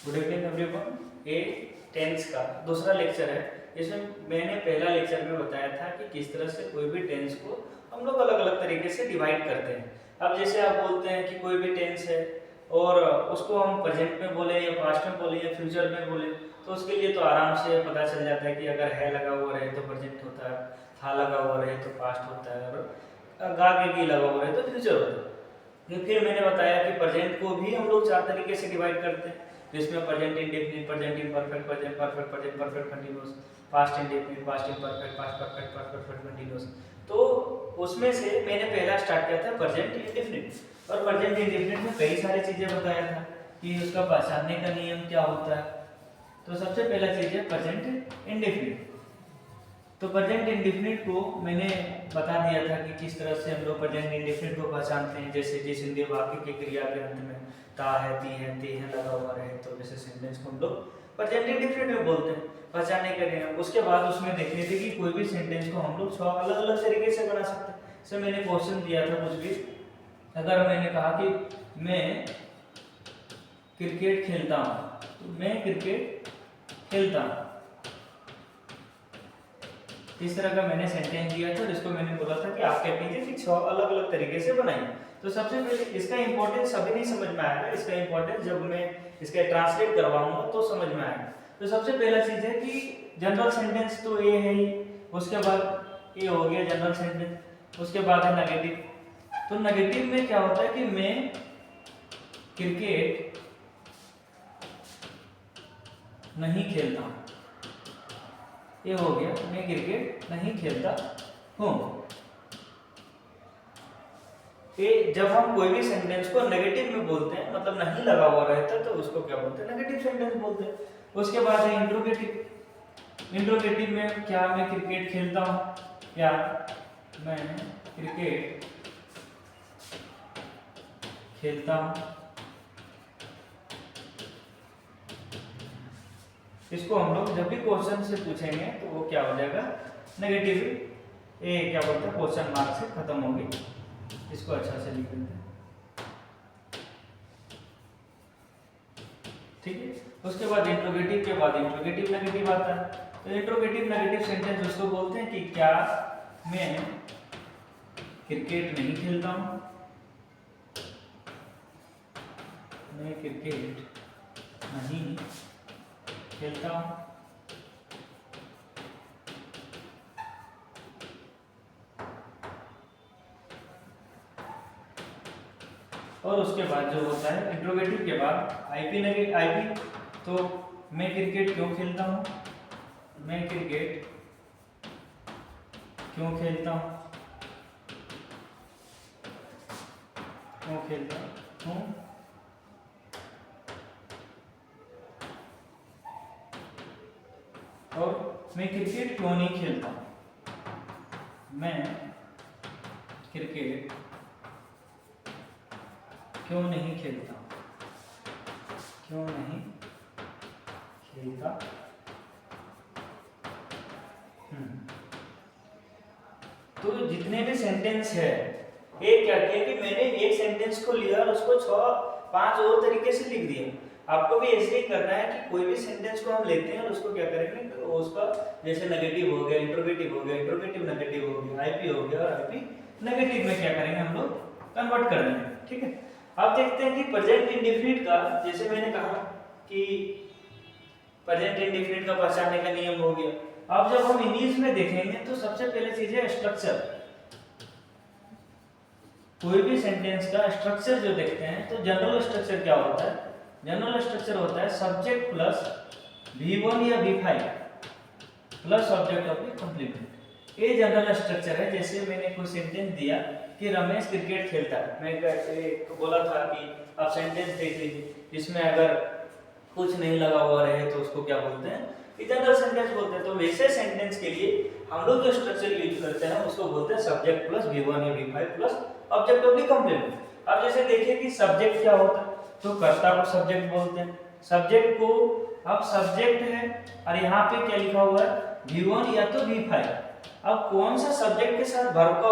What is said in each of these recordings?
Good evening everyone. ये tense का दूसरा लेक्चर है। इसमें मैंने पहला लेक्चर में बताया था कि किस तरह से कोई भी टेंस को हम लोग अलग अलग तरीके से डिवाइड करते हैं। अब जैसे आप बोलते हैं कि कोई भी टेंस है और उसको हम प्रेजेंट में बोले या पास्ट में बोले या फ्यूचर में बोले, तो उसके लिए तो आराम से पता चल जाता है कि अगर है लगा हुआ रहे तो प्रेजेंट होता है, था लगा हुआ रहे तो पास्ट होता है, और गा के की लगा हुआ रहे तो फ्यूचर होता है। फिर मैंने बताया कि प्रेजेंट को भी हम लोग 4 तरीके से डिवाइड करते हैं, जिसमें present indefinite, present imperfect, present perfect, present perfect continuous, past indefinite, past imperfect, past perfect, past perfect continuous. तो उसमें से मैंने पहला स्टार्ट किया था प्रेजेंट इंडेफिनिट, और प्रेजेंट इंडेफिनिट में कई सारी चीजें बताया था कि उसका पहचानने का नियम क्या होता है। तो सबसे पहला चीज है प्रेजेंट इंडेफिनिट। तो प्रेजेंट इंडेफिनिट को मैंने बता दिया था कि किस तरह से हम लोग प्रेजेंट इंडेफिनिट को पहचानते हैं। जैसे जिस हिंदी वाक्य की क्रिया के अंत में ता है, ती है, ते है लगा हुआ रहे तो जैसे सेंटेंस को हम लोग प्रेजेंट इंडेफिनिट में बोलते हैं, पहचानने के लिए। उसके बाद उसमें देखने थे कि कोई भी सेंटेंस को हम लोग 6 अलग अलग तरीके से बना सकते हैं। जैसे मैंने क्वेश्चन दिया था कुछ भी, अगर मैंने कहा कि मैं क्रिकेट खेलता हूँ, तो मैं क्रिकेट खेलता हूँ, इस तरह का मैंने सेंटेंस दिया था, जिसको मैंने बोला था कि आप क्या कीजिए कि 6 अलग अलग तरीके से बनाइए। तो सबसे पहले इसका इंपॉर्टेंस अभी नहीं समझ में आएगा, इसका इंपॉर्टेंस जब मैं इसका ट्रांसलेट करवाऊंगा तो समझ में आएगा। तो सबसे पहला चीज है कि जनरल सेंटेंस तो ये है ही, उसके बाद ये हो गया जनरल सेंटेंस, उसके बाद है नेगेटिव। तो नेगेटिव में क्या होता है कि मैं क्रिकेट नहीं खेलता हूं, ये हो गया मैं क्रिकेट नहीं खेलता हूं। ये जब हम कोई भी सेंटेंस को नेगेटिव में बोलते हैं, मतलब नहीं लगा हुआ रहता, तो उसको क्या बोलते हैं, नेगेटिव सेंटेंस बोलते हैं। उसके बाद है इंट्रोगेटिव। इंट्रोगेटिव में क्या मैं क्रिकेट खेलता हूं या मैं क्रिकेट खेलता हूं, इसको हम लोग जब भी क्वेश्चन से पूछेंगे तो वो क्या हो जाएगा, नेगेटिव। ये क्या बोलते हैं, क्वेश्चन मार्क से खत्म होगी। इसको अच्छा से लिख देते हैं, ठीक है। उसके बाद इंट्रोगेटिव के बाद इंट्रोगेटिव नेगेटिव आता है। तो इंट्रोगेटिव नेगेटिव सेंटेंस उसको बोलते हैं कि क्या मैं क्रिकेट नहीं खेलता हूं, मैं क्रिकेट नहीं खेलता हूं। और उसके बाद जो होता है इंट्रोगेटिव के बाद आईपी नेगेटिव आईपी, तो मैं क्रिकेट क्यों खेलता हूं, मैं क्रिकेट क्यों खेलता हूं, क्यों खेलता हूं। और मैं क्रिकेट क्यों नहीं खेलता, मैं क्रिकेट क्यों नहीं खेलता, क्यों नहीं खेलता। तो जितने भी सेंटेंस है, एक क्या किया कि मैंने एक सेंटेंस को लिया और उसको 5 और तरीके से लिख दिया। आपको भी ऐसे ही करना है कि कोई भी सेंटेंस को हम लेते हैं और उसको क्या करेंगे, तो उसका जैसे नेगेटिव हो गया, इंट्रोगेटिव हो गया, इंट्रोगेटिव नेगेटिव हो गया, आईपी हो गया, और आईपी नेगेटिव में क्या करेंगे हम लोग, कन्वर्ट कर देंगे, ठीक है। अब देखते हैं कि प्रेजेंट इंडेफिनिट का, जैसे मैंने कहा कि प्रेजेंट इंडेफिनिट का पहचानने का नियम हो गया। अब जब हम इंग्लिश में देखेंगे तो सबसे पहले चीज है स्ट्रक्चर। कोई भी सेंटेंस का स्ट्रक्चर जो देखते हैं, तो जनरल स्ट्रक्चर क्या होता है, जनरल स्ट्रक्चर होता है सब्जेक्ट प्लस V1 या V5 plus object of the complement. ये जनरल स्ट्रक्चर है। जैसे मैंने कोई सेंटेंस दिया कि रमेश क्रिकेट खेलता है, मैं बोला था कि आप सेंटेंस देख लीजिए, जिसमें अगर कुछ नहीं लगा हुआ रहे तो उसको क्या बोलते हैं, जनरल सेंटेंस बोलते हैं। तो वैसे सेंटेंस के लिए हम लोग जो स्ट्रक्चर यूज करते हैं उसको बोलते हैं सब्जेक्ट प्लस V1 या V5 plus object of the complement. अब जैसे देखिए कि सब्जेक्ट क्या होता है, तो कर्ता को सब्जेक्ट बोलते हैं। सब्जेक्ट को, अब सब्जेक्ट है और यहाँ पे क्या लिखा हुआ है, V1 या तो V5। अब कौन सा सब्जेक्ट के साथ वर्ब का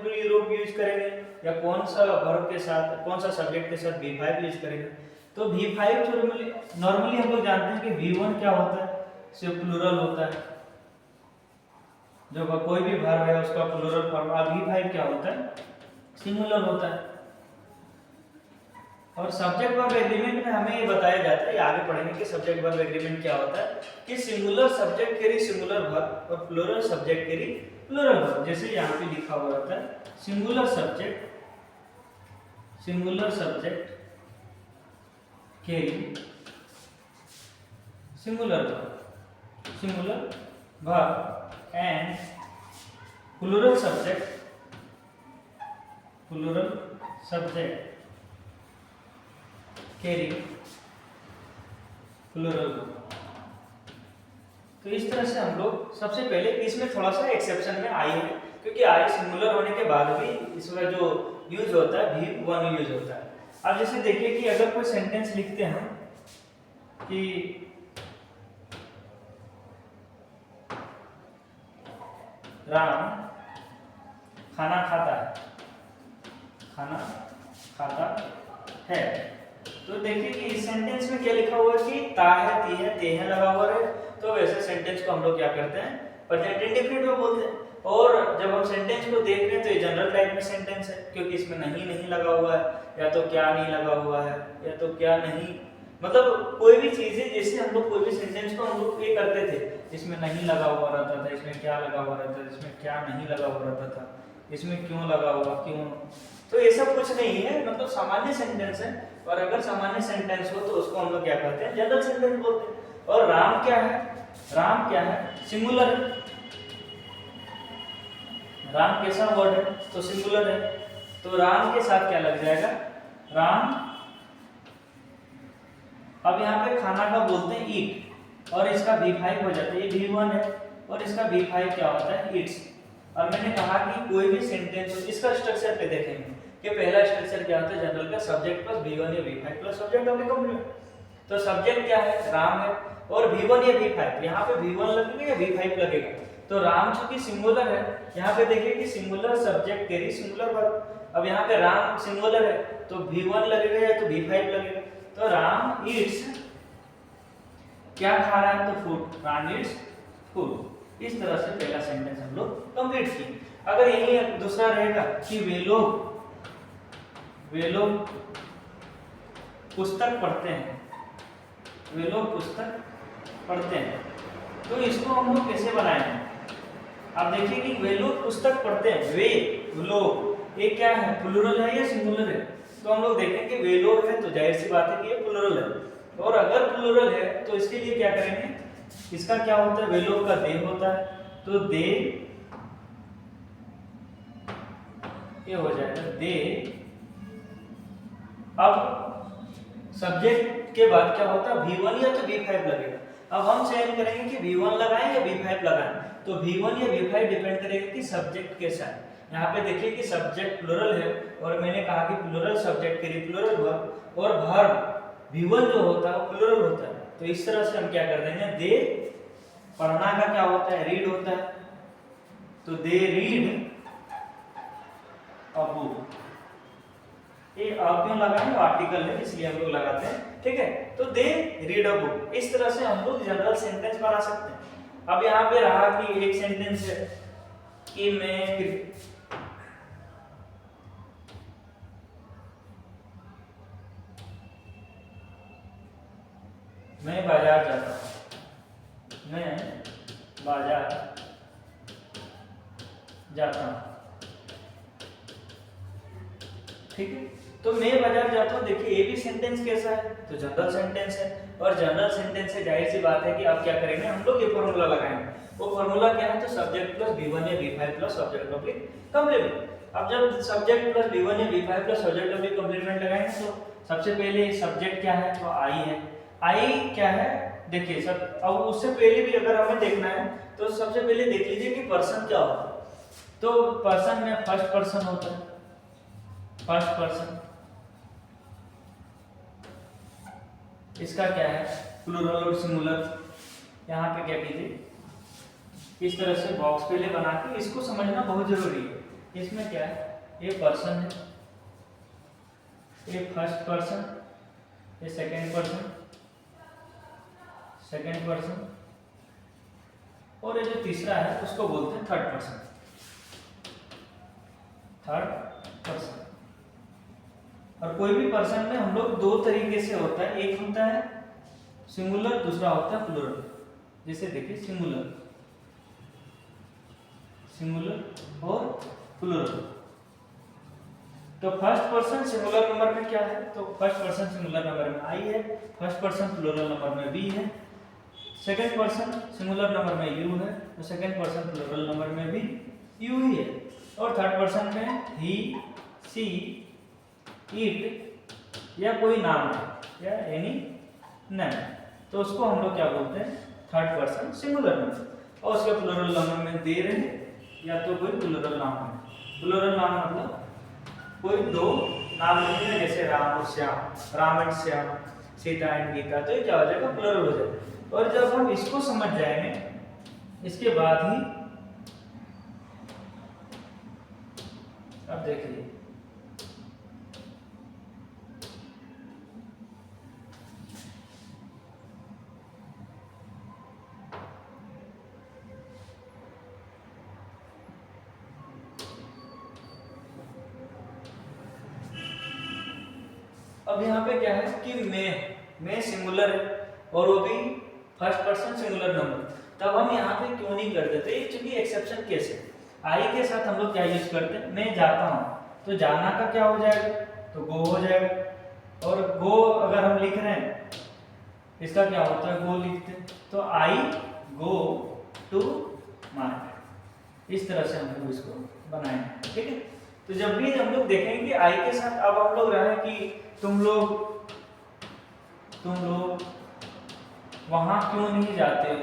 V1 यूज करेंगे, या कौन सा वर्ब के साथ, कौन सा सब्जेक्ट के साथ V5 यूज करेंगे। तो V5 नॉर्मली हम लोग जानते हैं कि V1 क्या होता है, सिर्फ प्लूरल होता है, जब कोई भी वर्ब है उसका प्लूरल फॉर्म। V5 क्या होता है, सिंगुलर होता है। और सब्जेक्ट वर्ब एग्रीमेंट में हमें ये बताया जाता है, आगे पढ़ेंगे कि सब्जेक्ट वर्ब एग्रीमेंट क्या होता है, कि singular subject carry singular verb और plural subject carry plural verb. जैसे यहाँ पे लिखा हुआ रहता है singular subject carry singular verb and plural subject carry plural verb. तो इस तरह से हम लोग सबसे पहले, इसमें थोड़ा सा एक्सेप्शन में आई है, क्योंकि आई सिंगुलर होने के बाद भी इसमें जो यूज होता है V1 यूज होता है। अब जैसे देखिए कि अगर कोई सेंटेंस लिखते हैं कि राम खाना खाता है, तो देखिए कि इस सेंटेंस में क्या लिखा हुआ है कि ता है, ती है, ते है लगा हुआ है। तो वैसे सेंटेंस को हम लोग क्या करते हैं, प्रेजेंट इंडेफिनिट में बोलते हैं। और जब हम सेंटेंस को देख रहे हैं तो ये जनरल टाइप में सेंटेंस है, क्योंकि इसमें नहीं लगा हुआ है, या तो क्या नहीं लगा हुआ है, या तो क्या नहीं, मतलब कोई भी चीज है। जैसे हम लोग कोई भी सेंटेंस को हम लोग ये करते थे, इसमें नहीं लगा हुआ रहता था, इसमें क्या लगा हुआ रहता था, इसमें क्या नहीं लगा हुआ रहता था, इसमें क्यों लगा हुआ, क्यों। तो ये सब कुछ नहीं है, मतलब सामान्य सेंटेंस है। और अगर सामान्य सेंटेंस हो तो उसको हम लोग क्या कहते हैं, जनरल सेंटेंस बोलते हैं। और राम क्या है, सिंगुलर है। राम कैसा वर्ड है, तो सिंगुलर है, तो राम के साथ क्या लग जाएगा, राम। अब यहाँ पे खाना का बोलते हैं ईट, और इसका V5 हो जाता है, ये V1 है, और इसका V5 क्या होता है, ईट्स। और मैंने कहा कि कोई भी सेंटेंस हो, इसका स्ट्रक्चर पे देखेंगे कि पहला स्ट्रक्चर क्या होता है, जनरल का सब्जेक्ट प्लस V1 या V5 plus subject of complement. तो सब्जेक्ट क्या है, राम है, और V1 या V5, यहाँ पे V1 लगेगा या V5 लगेगा। तो राम चूंकि सिंगुलर है, यहाँ पे देखिए कि singular subject carry singular verb. अब यहाँ पे राम सिंगुलर है तो V1 लगेगा या तो V5 लगेगा। तो राम ईट्स, क्या खा रहा है, तो फूड, राम ईट्स फूड। इस तरह से पहला सेंटेंस हम लोग कंप्लीट किए। अगर यही दूसरा रहेगा कि वे लोग पुस्तक पढ़ते हैं, तो इसको हम लोग कैसे बनाएंगे। आप देखिए कि वे लोग पुस्तक पढ़ते हैं, वे लोग, ये क्या है, प्लूरल है या सिंगुलर है। तो हम लोग देखें कि वे लोग है तो जाहिर सी बात है कि ये प्लूरल है। और अगर प्लूरल है तो इसके लिए क्या करेंगे, इसका क्या होता है, वे लोग का दे होता है, तो दे, ये हो जाएगा दे। अब सब्जेक्ट के बाद क्या होता है, V1 या तो V5 लगेगा। अब हम चयन करेंगे कि V1 लगाएं या V5 लगाएं। तो V1 या V5 डिपेंड करेगा कि सब्जेक्ट कैसा है। यहाँ पे देखिए कि सब्जेक्ट प्लूरल है, और मैंने कहा कि प्लूरल सब्जेक्ट के लिए प्लूरल वर्ब, और वर्ब V1 जो होता है वो प्लूरल होता है। तो इस तरह से हम क्या कर देंगे, दे, पढ़ना का क्या होता है, रीड होता है, तो दे रीड अ बुक। ये आप क्यों लगाएंगे, आर्टिकल है इसलिए हम लोग लगाते हैं, ठीक है। तो दे रीड अ बुक। इस तरह से हम लोग जनरल सेंटेंस बना सकते हैं। अब यहाँ पे रहा कि एक सेंटेंस है कि मैं बाजार जाता हूँ, ठीक है। तो मैं बाजार जाता हूँ, देखिए ये भी सेंटेंस कैसा है, तो जनरल सेंटेंस है। और जनरल सेंटेंस से जाहिर सी बात है कि आप क्या करेंगे, हम लोग ये फॉर्मूला लगाएंगे। वो फॉर्मूला क्या है, तो सब्जेक्ट प्लस V1 या V5 plus subject of complement. अब जब सब्जेक्ट प्लस V1 या V5 plus subject of complement लगाएंगे तो सबसे पहले सब्जेक्ट क्या है, तो आई है। आई क्या है, देखिए सब। अब उससे पहले भी अगर हमें देखना है तो सबसे पहले देख लीजिए कि पर्सन क्या होता है। तो पर्सन में फर्स्ट पर्सन होता है, फर्स्ट पर्सन, इसका क्या है, प्लूरल और सिंगुलर। यहाँ पे क्या कीजिए, इस तरह से बॉक्स पहले बना के इसको समझना बहुत जरूरी है। इसमें क्या है, ये पर्सन है, ये फर्स्ट पर्सन, ये सेकेंड पर्सन, और ये जो तीसरा है उसको बोलते हैं थर्ड पर्सन। और कोई भी पर्सन में हम लोग दो तरीके से होता है, एक होता है सिंगुलर, दूसरा होता है प्लूरल। जैसे देखिए सिंगुलर और प्लूरल। तो फर्स्ट पर्सन सिंगुलर नंबर में क्या है, तो फर्स्ट पर्सन सिंगुलर नंबर में आई है, फर्स्ट पर्सन प्लूरल नंबर में वी है, सेकंड पर्सन सिंगुलर नंबर में यू है, तो सेकंड पर्सन प्लूरल नंबर में भी यू ही है, और थर्ड पर्सन में ही, सी, इट या कोई नाम है या एनी नेम, तो उसको हम लोग क्या बोलते हैं, थर्ड पर्सन सिंगुलर नंबर। और उसके प्लूरल नंबर में देर है या तो कोई प्लूरल नाम है। प्लूरल नाम मतलब कोई दो नाम नहीं है, जैसे राम और श्याम, राम एंड श्याम, सीता एंड गीता, तो ये क्या हो जाएगा, प्लूरल हो जाएगा। और जब हम इसको समझ जाएंगे इसके बाद ही, अब देखिए अब यहाँ पे क्या है कि मैं सिंगुलर है और वो भी फर्स्ट पर्सन सिंगुलर नंबर, तब हम यहाँ पे क्यों नहीं कर देते, क्योंकि एक्सेप्शन केस है। आई के साथ हम लोग क्या यूज करते हैं, मैं जाता हूँ, तो जाना का क्या हो जाएगा, तो गो हो जाएगा। और गो अगर हम लिख रहे हैं, इसका क्या होता है, गो लिखते हैं, तो आई गो टू मार्केट, इस तरह से हम लोग इसको बनाएंगे, ठीक है। तो जब भी हम लोग देखेंगे आई के साथ, अब हम लोग रहे कि तुम लोग वहां क्यों नहीं जाते,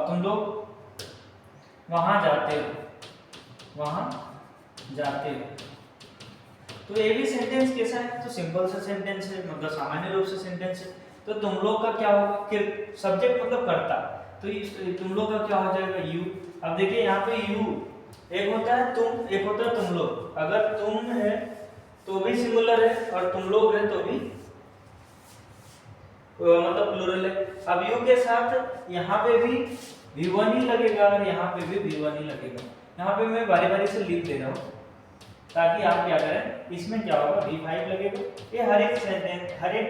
तुम लोग वहां जाते हो, तो ये भी सेंटेंस कैसा है, तो सिंपल सा सेंटेंस है, मतलब सामान्य रूप से सेंटेंस है। तो तुम लोग का क्या होगा, कि सब्जेक्ट मतलब कर्ता, तो तुम लोग का क्या हो जाएगा, यू। अब देखिए यहाँ पे यू एक होता है तुम, एक होता है तुम लोग। अगर तुम है तो भी सिंगुलर है, और तुम लोग है तो भी मतलब प्लूरल है। अब यू के साथ यहाँ पे भी V1 ही लगेगा और यहाँ पे भी V1 ही लगेगा। यहाँ पे मैं बारी बारी से लिख दे रहा हूँ ताकि आप क्या करें, इसमें क्या होगा, V5 लगेगा। ये हर एक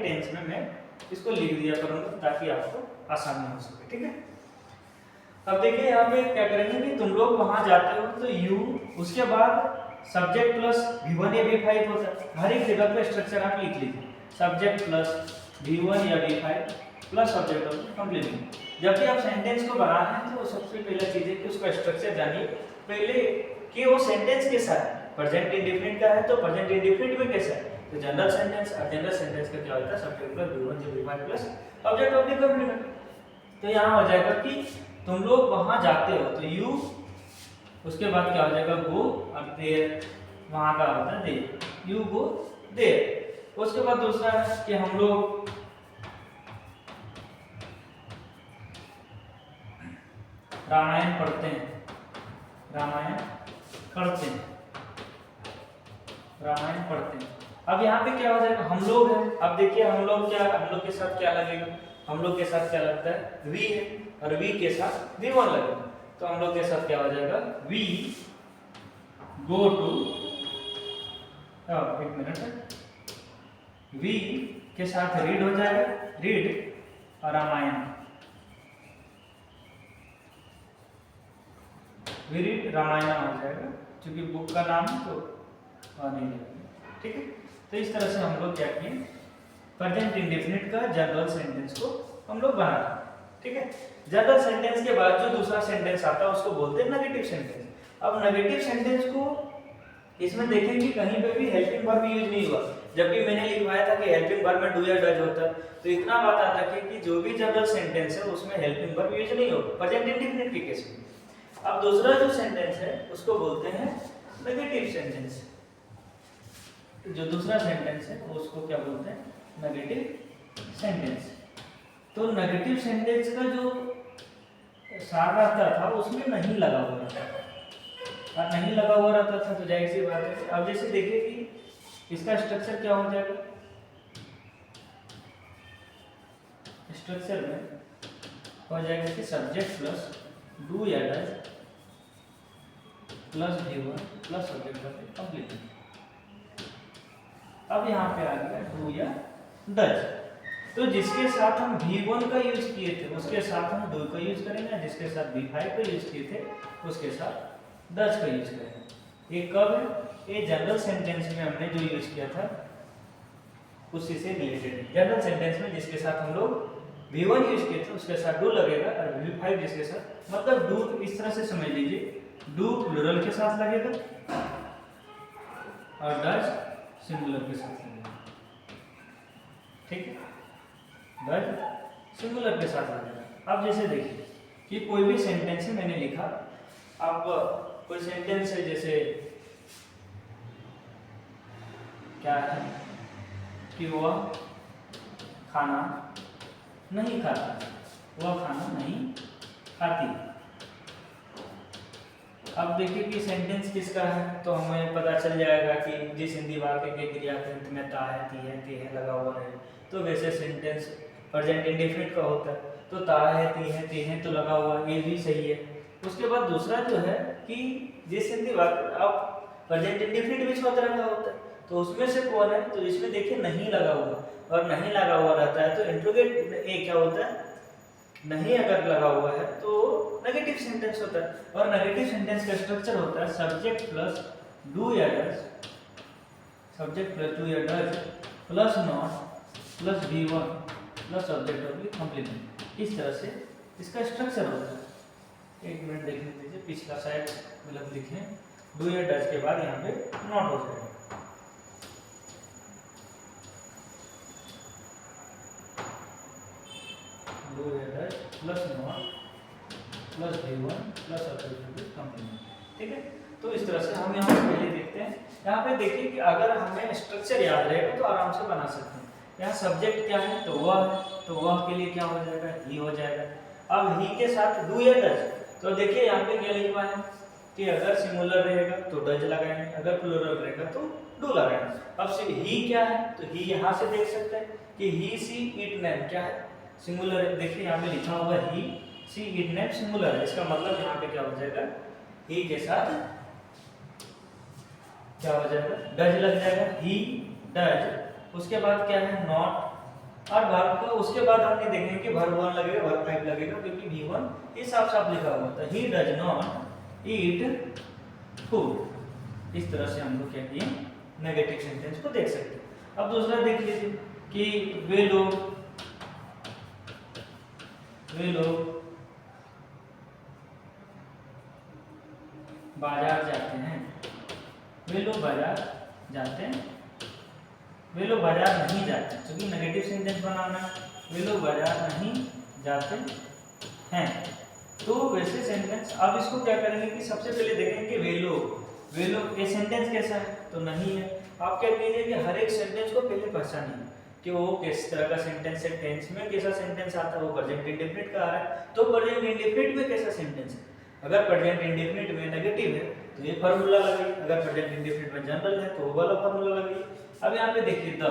टेंस में मैं इसको लिख दिया करूँगा ताकि आपको आसानी हो सके, ठीक है। अब देखिए यहाँ पे क्या करेंगे कि तुम लोग वहां जाते हो, तो यू, उसके बाद सब्जेक्ट प्लस V1 या V5 होता है। हर एक जगह पे स्ट्रक्चर आप लिख लीजिए, सब्जेक्ट प्लस V1 या V5 plus subject object complement. जब भी आप सेंटेंस को बना रहे हैं तो सबसे पहला चीज है कि उसका स्ट्रक्चर जानिए पहले कि वो सेंटेंस कैसा है। प्रेजेंट इंडेफिनिट का है तो प्रेजेंट इंडेफिनिट में कैसा है, तो जनरल सेंटेंस। और जनरल सेंटेंस का क्या होता है, सब्जेक्ट प्लस V1 या V5 plus object object complement. तो यहाँ हो जाएगा कि तुम लोग वहां जाते हो, तो यू, उसके बाद क्या हो जाएगा, गो, और देर, वहां का होता है देर, यू गो देर। उसके बाद दूसरा है कि हम लोग रामायण पढ़ते हैं, रामायण पढ़ते हैं। अब यहाँ पे क्या हो जाएगा, हम लोग हैं। अब देखिए हम लोग के साथ क्या लगेगा, हम लोग के साथ क्या लगता है, वी है, और वी के साथ V1 लगेगा। तो हम लोग के साथ क्या हो जाएगा, वी गो टू, एक मिनट, वी के साथ रीड हो जाएगा, रीड और रामायण, वी रीड रामायण हो जाएगा, क्योंकि बुक का नाम तो नहीं लगेगा, ठीक है। तो इस तरह से हम लोग क्या किए, प्रेजेंट इंडेफिनिट का जनरल सेंटेंस को हम लोग बना रहे हैं, ठीक है। जनरल सेंटेंस के बाद जो दूसरा सेंटेंस आता है उसको बोलते हैं नेगेटिव सेंटेंस। अब नेगेटिव सेंटेंस को इसमें देखेंगे कहीं पे भी हेल्पिंग वर्ब यूज नहीं हुआ, जबकि मैंने लिखवाया था कि हेल्पिंग वर्ब में डू या डज होता है। तो इतना बात याद रखिए कि जो भी जनरल सेंटेंस है उसमें हेल्पिंग वर्ब यूज नहीं होगा प्रेजेंट इंडेफिनिट के केस में। अब दूसरा जो सेंटेंस है उसको बोलते हैं नेगेटिव सेंटेंस। जो दूसरा सेंटेंस है उसको क्या बोलते हैं, नेगेटिव सेंटेंस। तो नेगेटिव सेंटेंस का जो सार रहता था उसमें नहीं लगा हुआ रहता था, और नहीं लगा हुआ रहता था तो जाहिर सी बात है। अब जैसे देखिए कि इसका स्ट्रक्चर क्या हो जाएगा, स्ट्रक्चर में हो जाएगा कि सब्जेक्ट प्लस डू या does plus V1 plus subject complete. अब यहाँ पे आ गया डू या डज, तो जिसके साथ हम V1 का यूज किए थे उसके साथ हम डू का यूज करेंगे, जिसके साथ V5 का यूज किए थे उसके साथ डज का यूज करेंगे। ये कब है? ये जनरल सेंटेंस में हमने जो यूज किया था उसी से रिलेटेड है। जनरल सेंटेंस में जिसके साथ हम लोग V1 यूज किए थे उसके साथ डू लगेगा, और V5 जिसके साथ, मतलब डू इस तरह से समझ लीजिए, डू प्लूरल के साथ लगेगा और डज सिंगुलर के साथ लगेगा। ठीक है, डज सिंगुलर के साथ लगेगा। अब जैसे देखिए कि कोई भी सेंटेंस है मैंने लिखा, अब कोई सेंटेंस है जैसे क्या है कि वह खाना नहीं खाता, वह खाना नहीं खाती। अब देखिए कि सेंटेंस किसका है, तो हमें पता चल जाएगा कि जिस हिंदी वाक्य के क्रियापद में ता है, ती है, ते है लगा हुआ है, तो वैसे सेंटेंस प्रेजेंट इंडेफिनिट का होता है, तो ता है, ती है, ते है तो लगा हुआ, ये भी सही है। उसके बाद दूसरा जो है कि जिस हिंदी वाक्य अब प्रेजेंट इंडेफिनिट भी 6 तरह का होता है, तो उसमें से कौन है, तो इसमें देखिए नहीं लगा हुआ, और नहीं लगा हुआ रहता है तो इंट्रोगेट ए क्या होता है, नहीं अगर लगा हुआ है तो नेगेटिव सेंटेंस होता है, और नेगेटिव सेंटेंस का स्ट्रक्चर होता है सब्जेक्ट प्लस डू या डज, सब्जेक्ट प्लस डू या does plus not plus V1 plus subject of complement. इस तरह से इसका स्ट्रक्चर होता है। एक मिनट देखने दीजिए, पिछला साइड मतलब लिखें, डू या डज के बाद यहाँ पे नॉट हो जाएगा। डू या does plus not plus V1 plus subject complement. ठीक है, तो इस तरह से हम यहाँ पहले देखते हैं। यहाँ पे देखिए कि अगर हमें स्ट्रक्चर याद रहेगा तो आराम से बना सकते हैं। यहाँ सब्जेक्ट क्या है, तो वह है, तो वह के लिए क्या हो जाएगा, ही हो जाएगा। अब ही के साथ डू या डज, तो देखिए यहाँ पे क्या लिखा है कि अगर सिंगुलर रहेगा तो डज लगाएंगे, अगर प्लूरल रहेगा तो डू लगाएंगे। अब ही क्या है, तो ही यहाँ से देख सकते हैं कि ही सी इट नेम क्या है, सिंगुलर है। देखिए यहाँ पे लिखा हुआ ही सी इट नेम सिंगुलर है, इसका मतलब यहाँ पे क्या हो जाएगा, ही के साथ क्या हो जाएगा, डज लग जाएगा, ही डज। उसके बाद क्या है, नॉट, और वर्ब का उसके बाद हमने देखेंगे कि वर्ब 1 लगेगा, वर्ब 5 लगेगा, क्योंकि V1 ये साफ साफ लिखा हुआ था, he does not eat food. इस तरह से हम लोग क्या किए, नेगेटिव सेंटेंस को देख सकते हैं। अब दूसरा देख लीजिए कि वे लोग बाजार जाते हैं, वे लोग बाजार जाते हैं, वे लोग बाजार नहीं जाते, क्योंकि नेगेटिव सेंटेंस बनाना, वे लोग बाजार नहीं जाते हैं। तो वैसे सेंटेंस, अब इसको क्या करेंगे कि सबसे पहले देखेंगे कि वे लोग ये सेंटेंस कैसा है, तो नहीं है। आप क्या कीजिए कि हर एक सेंटेंस को पहले पहचानिए कि वो किस तरह का सेंटेंस है, टेंस में कैसा सेंटेंस आता है, वो प्रेजेंट इंडेफिनिट का आ रहा है, तो प्रेजेंट इंडेफिनिट में कैसा सेंटेंस है। अगर प्रेजेंट इंडेफिनिट में नेगेटिव है तो ये फार्मूला लगाइए, अगर प्रेजेंट इंडेफिनिट में जनरल है तो वो वाला फार्मूला लगाइए। अब यहाँ पे देखिए द,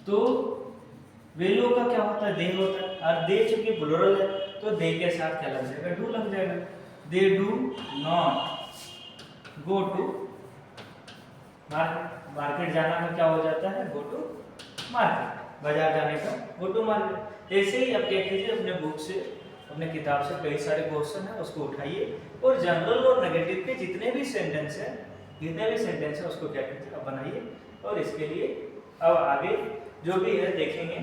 तो वे लोग का क्या होता है, दे होता है, और दे चूंकि प्लूरल है तो दे के साथ क्या लग जाएगा, डू लग जाएगा। They do not go to market, market जाना में क्या हो जाता है, गो टू मार्केट, बाजार जाने का गो टू मार्केट। ऐसे ही आप क्या कीजिए, अपने बुक से, अपने किताब से कई सारे क्वेश्चन है उसको उठाइए, और जनरल और नेगेटिव के जितने भी सेंटेंस है उसको क्या कीजिए, अब बनाइए। और इसके लिए अब आगे जो भी है देखेंगे,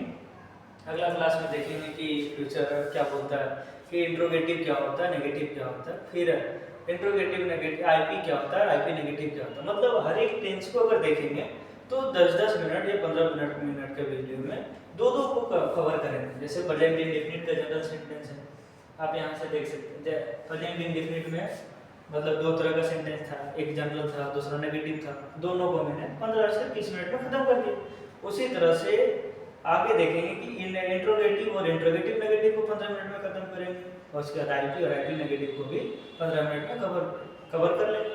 अगला क्लास में देखेंगे कि फ्यूचर क्या बोलता है, कि इंट्रोगेटिव क्या होता है, नेगेटिव क्या होता है, फिर इंट्रोगेटिव नेगेटिव आईपी क्या होता है, आईपी नेगेटिव क्या होता है। मतलब हर एक टेंस को अगर देखेंगे तो 10-10 मिनट या 15 मिनट के वीडियो में दो को कवर करेंगे। जैसे प्रेजेंट इंडेफिनिट का जनरल सेंटेंस है, आप यहाँ से देख सकते हैं। प्रेजेंट इंडेफिनिट में मतलब 2 तरह का सेंटेंस था, एक जनरल था, दूसरा नेगेटिव था, दोनों को मैंने 15 से 20 मिनट में खत्म कर दिया। उसी तरह से आगे देखेंगे कि इंट्रोगेटिव और इंट्रोगेटिव नेगेटिव को 15 मिनट में खत्म करेंगे, और उसके बाद आईपी और आईपी नेगेटिव को भी 15 मिनट में कवर कर लेंगे।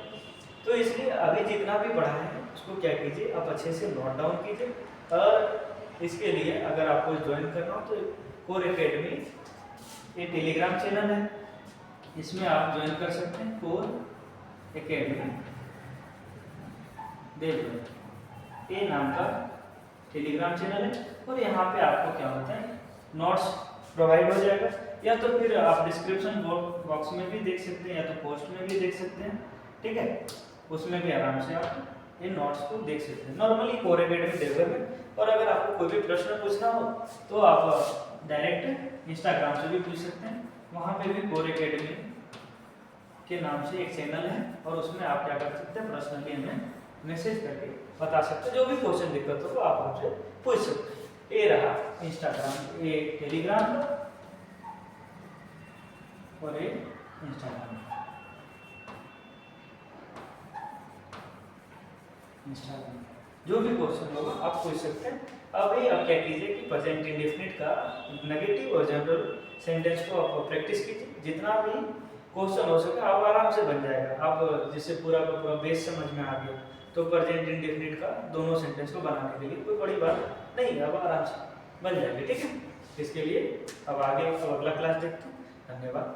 तो इसलिए अभी जितना भी पढ़ा है उसको क्या कीजिए, आप अच्छे से नोट डाउन कीजिए। और इसके लिए अगर आपको ज्वाइन करना हो तो कोर एकेडमी ये टेलीग्राम चैनल है, इसमें आप ज्वाइन कर सकते हैं। कोर एकेडमी देवगढ़ ये नाम का टेलीग्राम चैनल है, और यहाँ पे आपको क्या होता है नोट्स प्रोवाइड हो जाएगा, या तो फिर आप डिस्क्रिप्शन बॉक्स में भी देख सकते हैं, या तो पोस्ट में भी देख सकते हैं, ठीक है, उसमें भी आराम से आप इन नोट्स को देख सकते हैं नॉर्मली कोर एकेडमी देवघर में। और अगर आपको कोई भी प्रश्न पूछना हो तो आप डायरेक्ट इंस्टाग्राम से भी पूछ सकते हैं, वहाँ पे भी कोर एकेडमी के नाम से एक चैनल है, और उसमें आप क्या कर सकते हैं पर्सनली हमें मैसेज करके बता सकते हैं, जो भी क्वेश्चन दिक्कत हो तो आप हमसे पूछ सकते हैं। ये रहा इंस्टाग्राम, ये टेलीग्राम का, और ये इंस्टाग्राम जो भी क्वेश्चन होगा आप पूछ सकते हैं। अभी आप क्या कीजिए कि प्रेजेंट इंडेफिनिट का नेगेटिव और जनरल सेंटेंस को आप प्रैक्टिस कीजिए, जितना भी क्वेश्चन हो सके आप आराम से बन जाएगा। आप जिससे पूरा का पूरा बेस समझ में आ गया तो प्रेजेंट इंडेफिनिट का दोनों सेंटेंस को बनाने के लिए कोई बड़ी बात नहीं है, अब आराम से बन जाएंगे, ठीक है। इसके लिए अब आगे अगला क्लास देखते हैं। धन्यवाद।